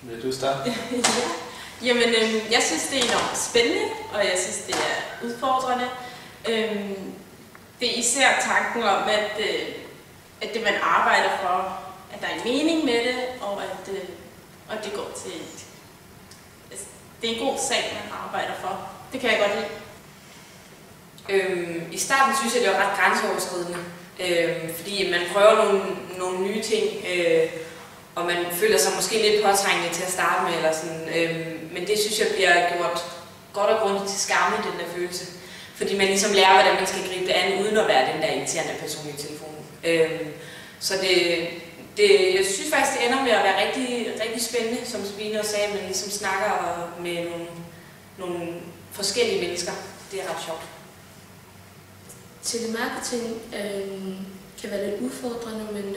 Vil du starte? Ja. Jamen, jeg synes, det er enormt spændende, og jeg synes, det er udfordrende. Det er især tanken om, at det man arbejder for, at der er en mening med det, og at det går til det er en god sag, man arbejder for. Det kan jeg godt lide. I starten synes jeg, det var ret grænseoverskridende, fordi man prøver nogle nye ting, og man føler sig måske lidt påtrængende til at starte med, eller sådan, men det synes jeg bliver gjort godt og grundigt til skamme, den der følelse. Fordi man ligesom lærer, hvordan man skal gribe det an, uden at være den der irriterende person i telefonen. Så jeg synes faktisk, det ender med at være rigtig, rigtig spændende, som Sabine også sagde, at man ligesom snakker med nogle forskellige mennesker. Det er ret sjovt. Telemarketing kan være lidt udfordrende, men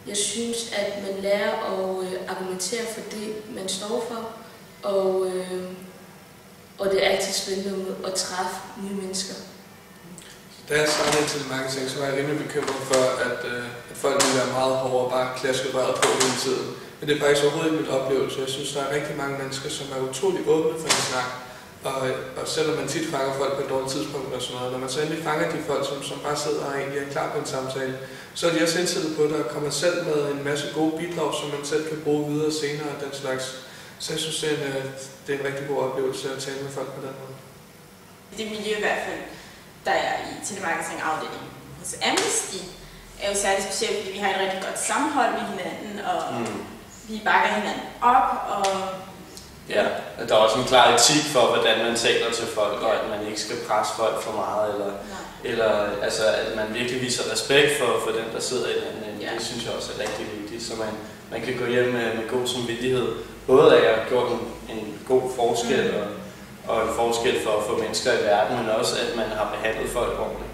jeg synes, at man lærer at argumentere for det, man står for, og det er altid spændende at træffe nye mennesker. Da jeg startede til marketing, så var jeg rimelig bekymret for, at folk ville være meget hårdere og bare klaske røret på hele tiden. Men det er faktisk overhovedet ikke min oplevelse. Jeg synes, der er rigtig mange mennesker, som er utrolig åbne for en snak. Og selvom man tit fanger folk på et dårligt tidspunkt og sådan noget, når man så endelig fanger de folk, som bare sidder og egentlig er klar på en samtale, så er de også indstillet på det og kommer selv med en masse gode bidrag, som man selv kan bruge videre senere og den slags. Så jeg synes, det er en rigtig god oplevelse at tale med folk på den måde. Det miljø i hvert fald, der er i telemarketing-afdelingen hos Amnesty, er jo særligt specielt, fordi vi har et rigtig godt sammenhold med hinanden, og vi bakker hinanden op, og ja, der er også en klar etik for, hvordan man taler til folk, og at man ikke skal presse folk for meget, eller altså, at man virkelig viser respekt for den, der sidder i den anden ende. Det synes jeg også er rigtig vigtigt, så man kan gå hjem med god samvittighed. Både at jeg har gjort en god forskel, og en forskel for mennesker i verden, men også at man har behandlet folk ordentligt.